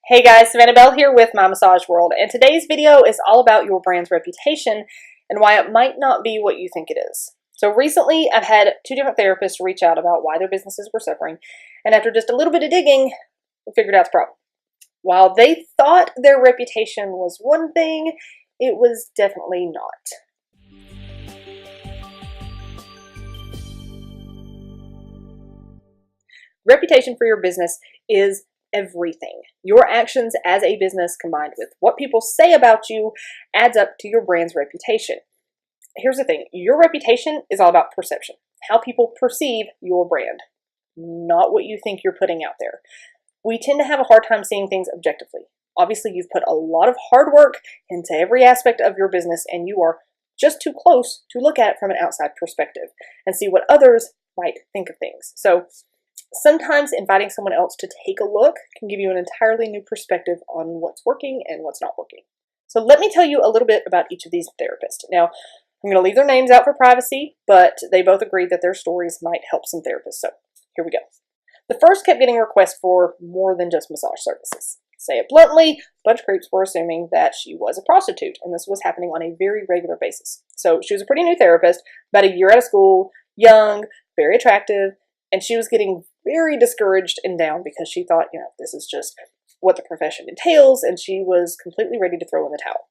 Hey guys, Savannah Bell here with My Massage World, and today's video is all about your brand's reputation and why it might not be what you think it is. So recently, I've had two different therapists reach out about why their businesses were suffering, and after just a little bit of digging, we figured out the problem. While they thought their reputation was one thing, it was definitely not. Reputation for your business is everything. Your actions as a business combined with what people say about you adds up to your brand's reputation. Here's the thing, your reputation is all about perception, how people perceive your brand, not what you think you're putting out there. We tend to have a hard time seeing things objectively. Obviously, you've put a lot of hard work into every aspect of your business, and you are just too close to look at it from an outside perspective and see what others might think of things. So sometimes inviting someone else to take a look can give you an entirely new perspective on what's working and what's not working. So let me tell you a little bit about each of these therapists. Now, I'm going to leave their names out for privacy, but they both agreed that their stories might help some therapists. So here we go. The first kept getting requests for more than just massage services. Say it bluntly, a bunch of creeps were assuming that she was a prostitute, and this was happening on a very regular basis. So she was a pretty new therapist, about a year out of school, young, very attractive, and she was getting very discouraged and down because she thought, this is just what the profession entails, and she was completely ready to throw in the towel.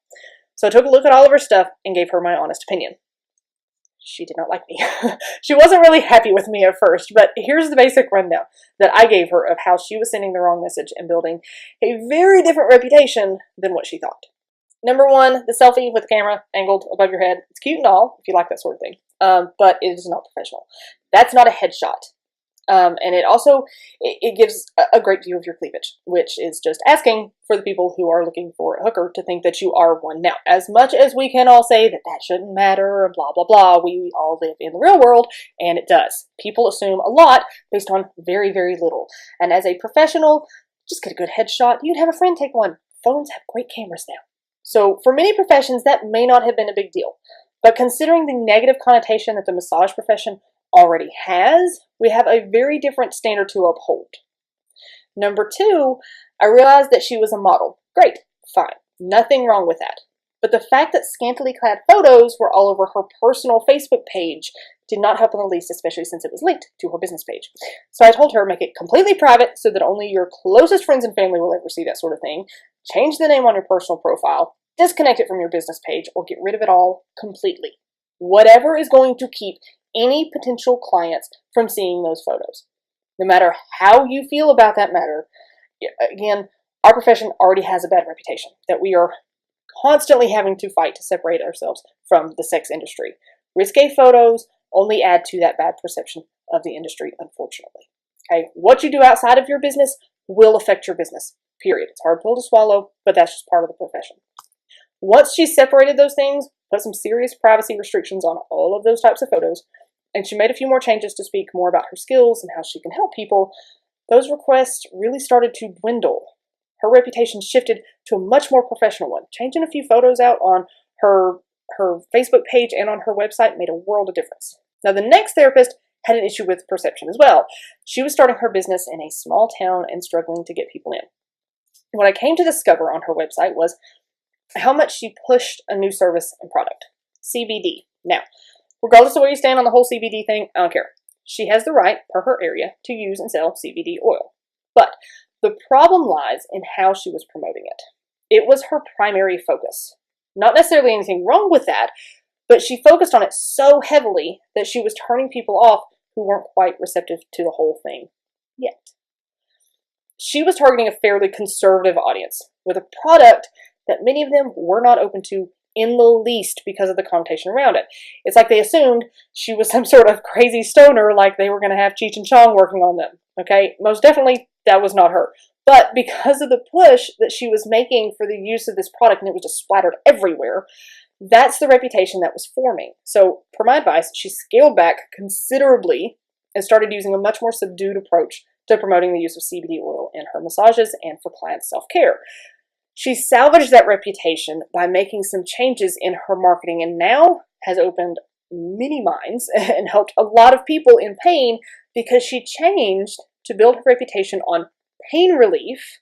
So I took a look at all of her stuff and gave her my honest opinion. She did not like me. She wasn't really happy with me at first, but here's the basic rundown that I gave her of how she was sending the wrong message and building a very different reputation than what she thought. Number one, the selfie with the camera angled above your head. It's cute and all, if you like that sort of thing, but it is not professional. That's not a headshot. And it gives a great view of your cleavage, which is just asking for the people who are looking for a hooker to think that you are one. Now, as much as we can all say that that shouldn't matter, blah, blah, blah, we all live in the real world, and it does. People assume a lot based on very, very little. And as a professional, just get a good headshot. You'd have a friend take one. Phones have great cameras now. So for many professions, that may not have been a big deal. But considering the negative connotation that the massage profession already has, we have a very different standard to uphold. Number two, I realized that she was a model. Great, fine, nothing wrong with that. But the fact that scantily clad photos were all over her personal Facebook page did not help in the least, especially since it was linked to her business page. So I told her, make it completely private so that only your closest friends and family will ever see that sort of thing. Change the name on your personal profile, disconnect it from your business page, or get rid of it all completely. Whatever is going to keep any potential clients from seeing those photos. No matter how you feel about that matter, again, our profession already has a bad reputation that we are constantly having to fight to separate ourselves from the sex industry. Risque photos only add to that bad perception of the industry, unfortunately. Okay, what you do outside of your business will affect your business, period. It's a hard pill to swallow, but that's just part of the profession. Once she separated those things, put some serious privacy restrictions on all of those types of photos, and she made a few more changes to speak more about her skills and how she can help people, those requests really started to dwindle. Her reputation shifted to a much more professional one. Changing a few photos out on her Facebook page and on her website made a world of difference. Now, the next therapist had an issue with perception as well. She was starting her business in a small town and struggling to get people in. What I came to discover on her website was how much she pushed a new service and product, CBD. Now, regardless of where you stand on the whole CBD thing, I don't care. She has the right, per her area, to use and sell CBD oil. But the problem lies in how she was promoting it. It was her primary focus. Not necessarily anything wrong with that, but she focused on it so heavily that she was turning people off who weren't quite receptive to the whole thing yet. She was targeting a fairly conservative audience with a product that many of them were not open to in the least because of the connotation around it. It's like they assumed she was some sort of crazy stoner, like they were going to have Cheech and Chong working on them. Okay, most definitely that was not her. But because of the push that she was making for the use of this product, and it was just splattered everywhere, that's the reputation that was forming. So per my advice, she scaled back considerably and started using a much more subdued approach to promoting the use of CBD oil in her massages and for client self-care. She salvaged that reputation by making some changes in her marketing and now has opened many minds and helped a lot of people in pain because she changed to build her reputation on pain relief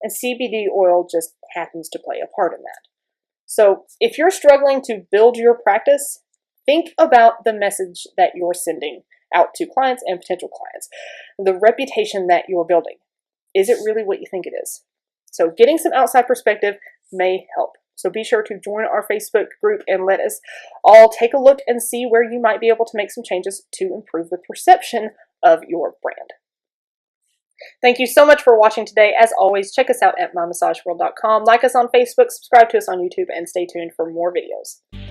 and CBD oil just happens to play a part in that. So if you're struggling to build your practice, think about the message that you're sending out to clients and potential clients. The reputation that you're building. Is it really what you think it is? So getting some outside perspective may help. So be sure to join our Facebook group and let us all take a look and see where you might be able to make some changes to improve the perception of your brand. Thank you so much for watching today. As always, check us out at mymassageworld.com. Like us on Facebook, subscribe to us on YouTube, and stay tuned for more videos.